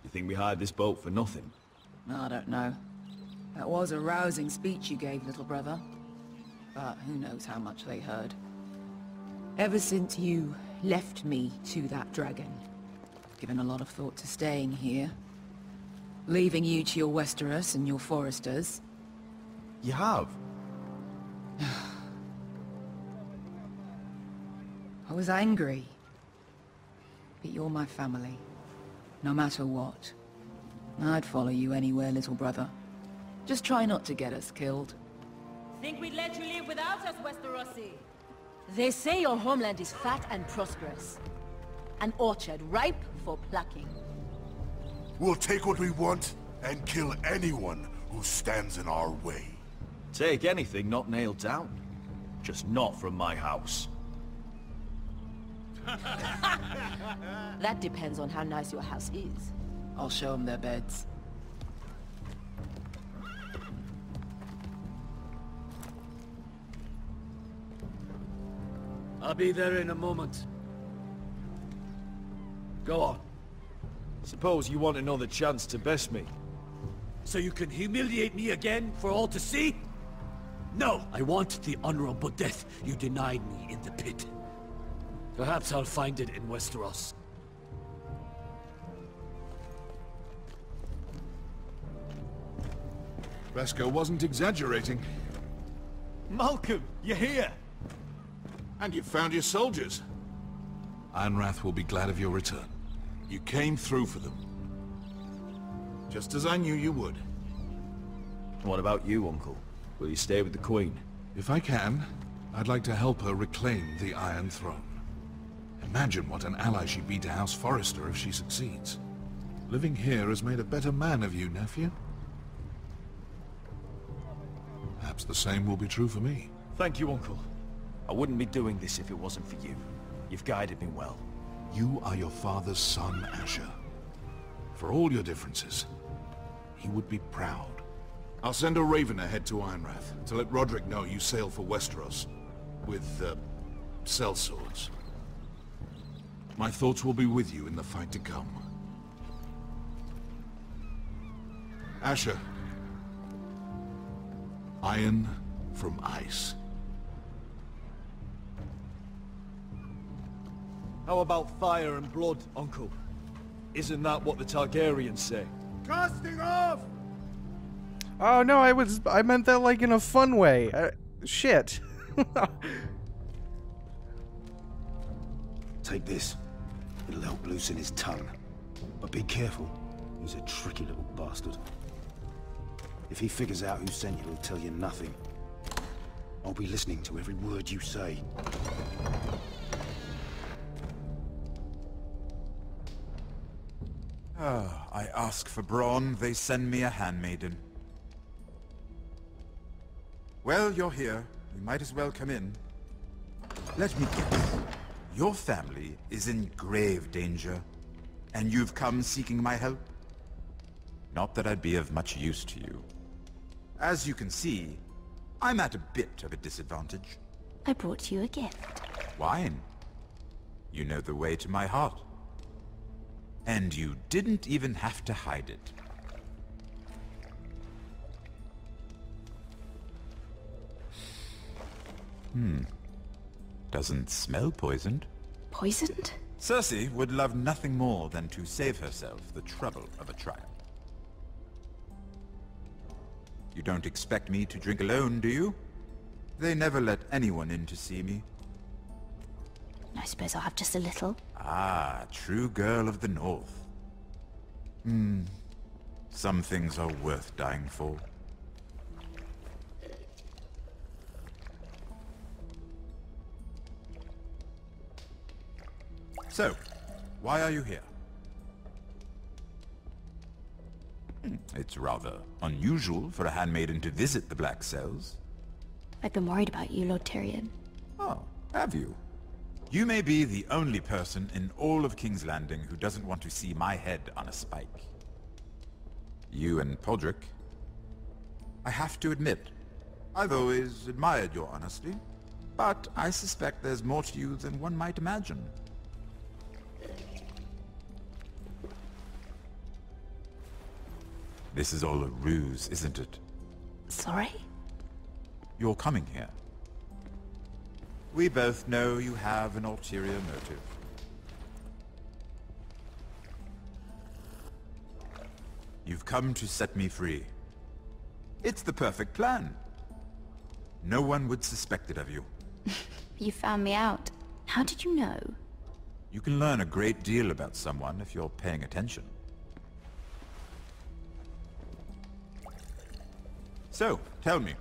You think we hired this boat for nothing? I don't know. That was a rousing speech you gave, little brother. But who knows how much they heard. Ever since you left me to that dragon, I've given a lot of thought to staying here. Leaving you to your Westeros and your Forresters. You have? I was angry. But you're my family. No matter what. I'd follow you anywhere, little brother. Just try not to get us killed. Think we'd let you live without us, Westerosi? They say your homeland is fat and prosperous. An orchard ripe for plucking. We'll take what we want and kill anyone who stands in our way. Take anything not nailed down. Just not from my house. That depends on how nice your house is. I'll show them their beds. I'll be there in a moment. Go on. Suppose you want another chance to best me. So you can humiliate me again for all to see? No! I want the honorable death you denied me in the pit. Perhaps I'll find it in Westeros. Bresco wasn't exaggerating. Malcolm, you're here! And you found your soldiers. Ironrath will be glad of your return. You came through for them. Just as I knew you would. What about you, Uncle? Will you stay with the Queen? If I can, I'd like to help her reclaim the Iron Throne. Imagine what an ally she'd be to House Forrester if she succeeds. Living here has made a better man of you, nephew. Perhaps the same will be true for me. Thank you, Uncle. I wouldn't be doing this if it wasn't for you. You've guided me well. You are your father's son, Asher. For all your differences, he would be proud. I'll send a raven ahead to Ironrath to let Roderick know you sail for Westeros. With, sellswords. My thoughts will be with you in the fight to come. Asher. Iron from ice. How about fire and blood, Uncle? Isn't that what the Targaryens say? Casting off! Oh no, I meant that like in a fun way. Shit. Take this. It'll help loosen his tongue. But be careful. He's a tricky little bastard. If he figures out who sent you, he'll tell you nothing. I'll be listening to every word you say. I ask for brawn, they send me a handmaiden. Well, you're here. You might as well come in. Let me guess. Your family is in grave danger, and you've come seeking my help? Not that I'd be of much use to you. As you can see, I'm at a bit of a disadvantage. I brought you a gift. Wine. You know the way to my heart. And you didn't even have to hide it. Doesn't smell poisoned. Poisoned? Cersei would love nothing more than to save herself the trouble of a trial. You don't expect me to drink alone, do you? They never let anyone in to see me. I suppose I'll have just a little. Ah, true girl of the North. Some things are worth dying for. So, why are you here? It's rather unusual for a handmaiden to visit the Black Cells. I've been worried about you, Lord Tyrion. Oh, have you? You may be the only person in all of King's Landing who doesn't want to see my head on a spike. You and Podrick. I have to admit, I've always admired your honesty, but I suspect there's more to you than one might imagine. This is all a ruse, isn't it? Sorry? You're coming here. We both know you have an ulterior motive. You've come to set me free. It's the perfect plan. No one would suspect it of you. You found me out. How did you know? You can learn a great deal about someone if you're paying attention. So, tell me.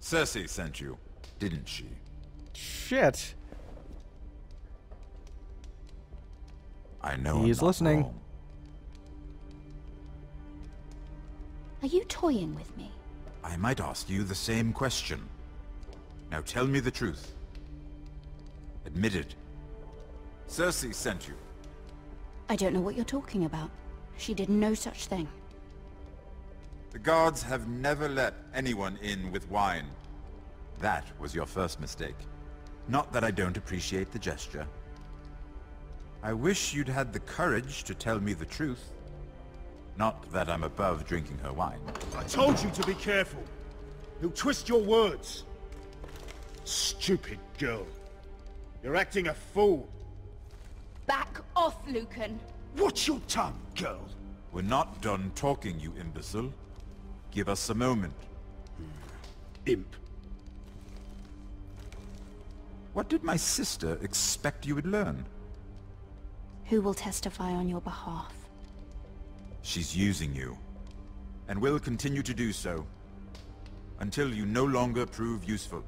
Cersei sent you, didn't she? Shit. I know He's I'm not listening. wrong. Are you toying with me? I might ask you the same question. Now tell me the truth. Admit it. Cersei sent you. I don't know what you're talking about. She did no such thing. The guards have never let anyone in with wine. That was your first mistake. Not that I don't appreciate the gesture. I wish you'd had the courage to tell me the truth. Not that I'm above drinking her wine. I told you to be careful. He'll twist your words. Stupid girl. You're acting a fool. Back off, Lucan. Watch your tongue, girl. We're not done talking, you imbecile. Give us a moment. Imp. What did my sister expect you would learn? Who will testify on your behalf? She's using you, and will continue to do so, until you no longer prove useful.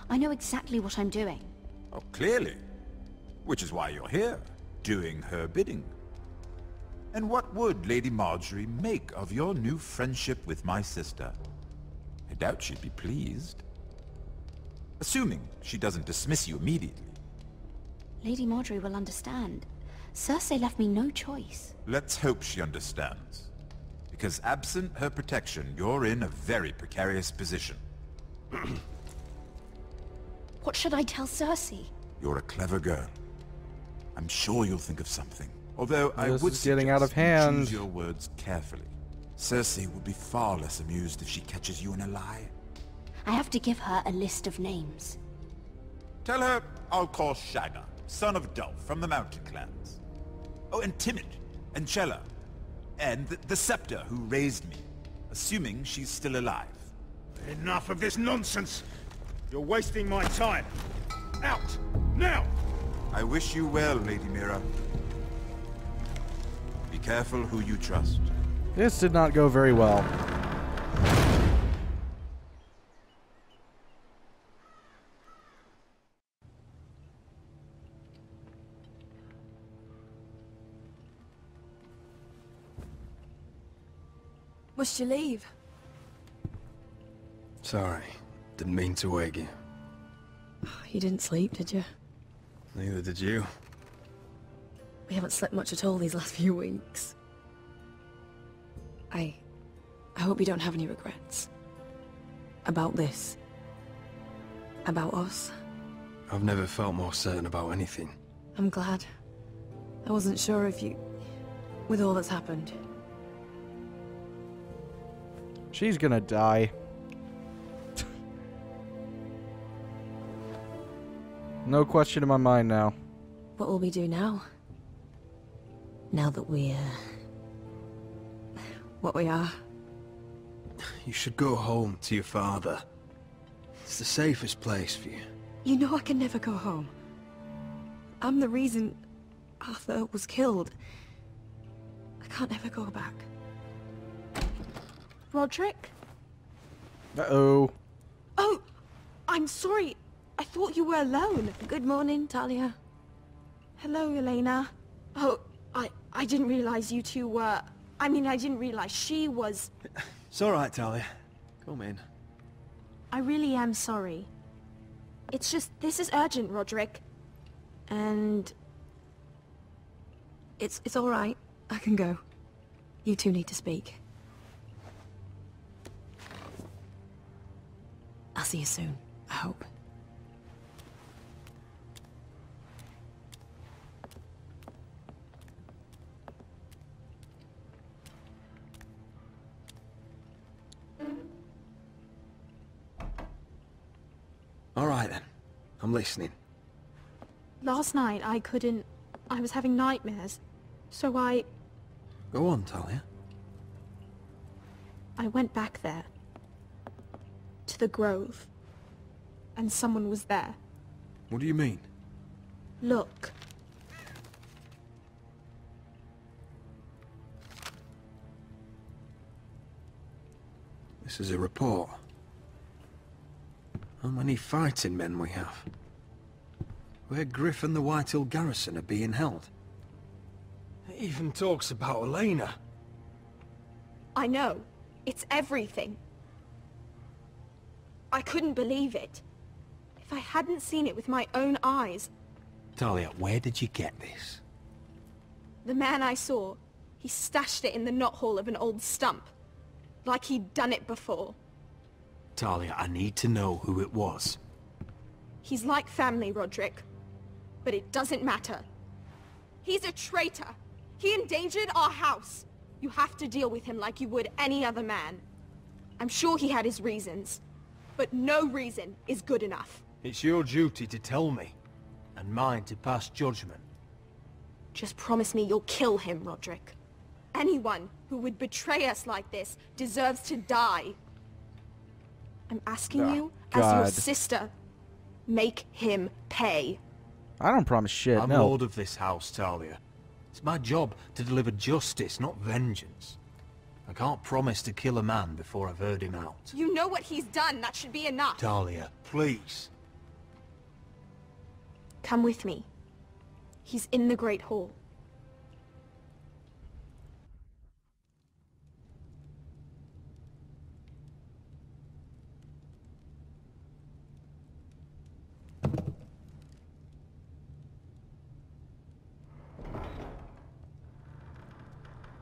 I know exactly what I'm doing. Oh, clearly. Which is why you're here, doing her bidding. And what would Lady Marjorie make of your new friendship with my sister? I doubt she'd be pleased. Assuming she doesn't dismiss you immediately. Lady Marjorie will understand. Cersei left me no choice. Let's hope she understands. Because absent her protection, you're in a very precarious position. What should I tell Cersei? You're a clever girl. I'm sure you'll think of something. Although I This would is getting out of suggest you hand. choose your words carefully. Cersei will be far less amused if she catches you in a lie. I have to give her a list of names. Tell her I'll call Shagga, son of Dolph, from the Mountain Clans. Oh, and Timid, and Chella, and the Scepter who raised me, assuming she's still alive. Enough of this nonsense. You're wasting my time. Out! Now! I wish you well, Lady Mira. Be careful who you trust. This did not go very well. Must you leave? Sorry, didn't mean to wake you. You didn't sleep, did you? Neither did you. We haven't slept much at all these last few weeks. I hope you don't have any regrets. About this. About us. I've never felt more certain about anything. I'm glad. I wasn't sure if you... with all that's happened. She's gonna die. No question in my mind now. What will we do now? Now that we're... what we are. You should go home to your father. It's the safest place for you. You know I can never go home. I'm the reason Arthur was killed. I can't ever go back. Roderick? Uh-oh. Oh, I'm sorry. I thought you were alone. Good morning, Talia. Hello, Elena. Oh, I didn't realize you two were... I mean, I didn't realize she was... It's alright, Talia. Come in. I really am sorry. It's just, this is urgent, Roderick. And... It's alright. I can go. You two need to speak. I'll see you soon, I hope. I'm listening. Last night I couldn't... I was having nightmares. So Go on, Talia. I went back there. To the grove. And someone was there. What do you mean? Look. This is a report. How many fighting men we have? Where Griff and the White Hill garrison are being held. It even talks about Elena. I know. It's everything. I couldn't believe it. If I hadn't seen it with my own eyes... Talia, where did you get this? The man I saw, he stashed it in the knothole of an old stump. Like he'd done it before. Talia, I need to know who it was. He's like family, Roderick. But it doesn't matter. He's a traitor. He endangered our house. You have to deal with him like you would any other man. I'm sure he had his reasons. But no reason is good enough. It's your duty to tell me. And mine to pass judgment. Just promise me you'll kill him, Roderick. Anyone who would betray us like this deserves to die. I'm asking you, as your sister, make him pay. I don't promise shit, I'm no. lord of this house, Talia. It's my job to deliver justice, not vengeance. I can't promise to kill a man before I've heard him out. You know what he's done. That should be enough. Talia, please. Come with me. He's in the Great Hall.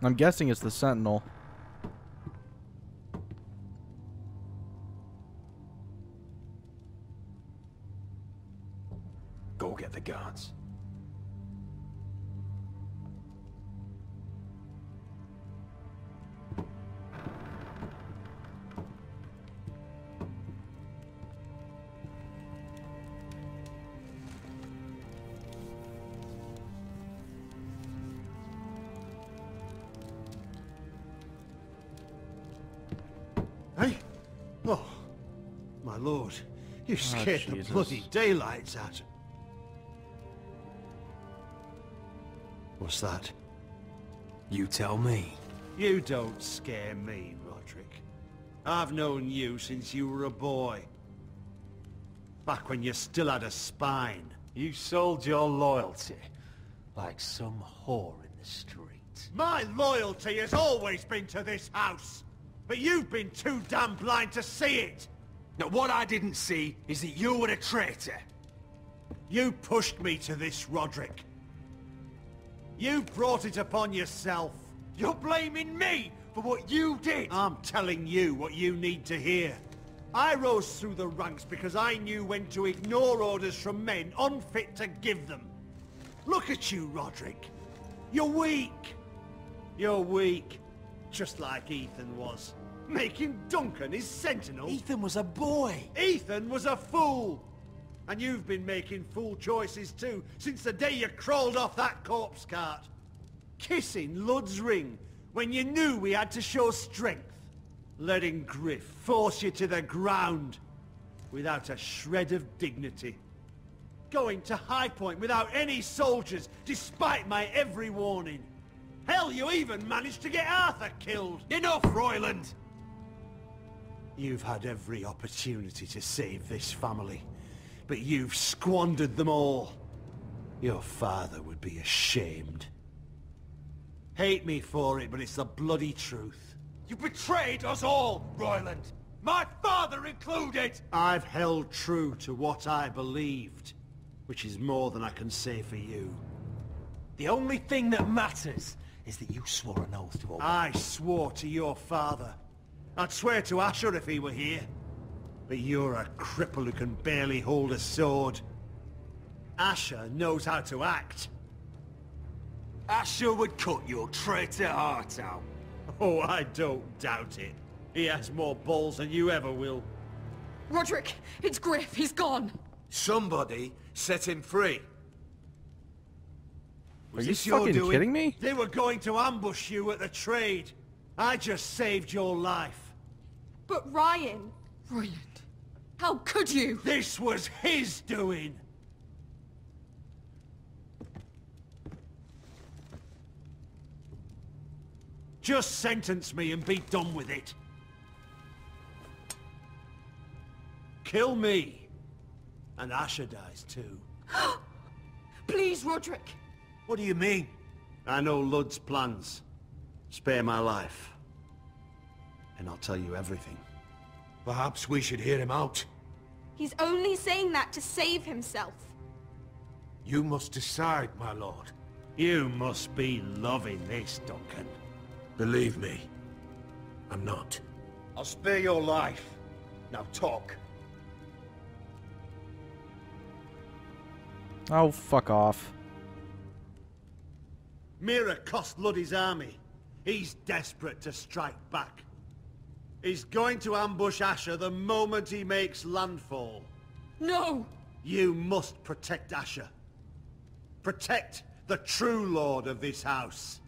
I'm guessing it's the Sentinel. Go get the guards. Hey? Oh, my lord. You scared the bloody daylights out. What's that? You tell me. You don't scare me, Roderick. I've known you since you were a boy. Back when you still had a spine. You sold your loyalty like some whore in the street. My loyalty has always been to this house. But you've been too damn blind to see it! Now what I didn't see is that you were a traitor. You pushed me to this, Roderick. You brought it upon yourself. You're blaming me for what you did! I'm telling you what you need to hear. I rose through the ranks because I knew when to ignore orders from men unfit to give them. Look at you, Roderick. You're weak. You're weak. Just like Ethan was. Making Duncan his sentinel. Ethan was a boy. Ethan was a fool. And you've been making fool choices too, since the day you crawled off that corpse cart. Kissing Lud's ring, when you knew we had to show strength. Letting Griff force you to the ground, without a shred of dignity. Going to High Point without any soldiers, despite my every warning. Hell, you even managed to get Arthur killed! Enough, Royland! You've had every opportunity to save this family, but you've squandered them all. Your father would be ashamed. Hate me for it, but it's the bloody truth. You betrayed us all, Royland! My father included! I've held true to what I believed, which is more than I can say for you. The only thing that matters is that you swore an oath to obey. I swore to your father. I'd swear to Asher if he were here. But you're a cripple who can barely hold a sword. Asher knows how to act. Asher would cut your traitor heart out. Oh, I don't doubt it. He has more balls than you ever will. Roderick, it's Griff. He's gone. Somebody set him free. Are you fucking kidding me? They were going to ambush you at the trade. I just saved your life. But Ryan... Brilliant. How could you? This was his doing. Just sentence me and be done with it. Kill me. And Asher dies too. Please, Roderick. What do you mean? I know Ludd's plans. Spare my life. And I'll tell you everything. Perhaps we should hear him out. He's only saying that to save himself. You must decide, my lord. You must be loving this, Duncan. Believe me, I'm not. I'll spare your life. Now talk. Oh, fuck off. Mira cost Ludd his army. He's desperate to strike back. He's going to ambush Asher the moment he makes landfall. No! You must protect Asher. Protect the true lord of this house.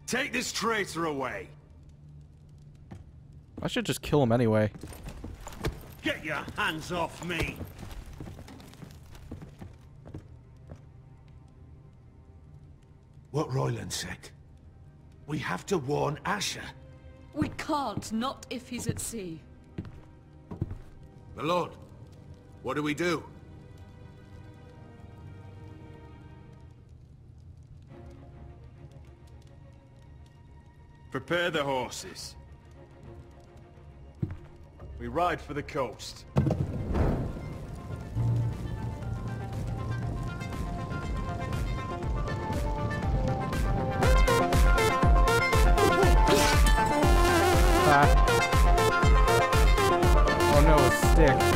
Take this traitor away. I should just kill him anyway. Get your hands off me. What Royland said. We have to warn Asher. We can't, not if he's at sea. My lord, what do we do? Prepare the horses. We ride for the coast. Oh no, a stick.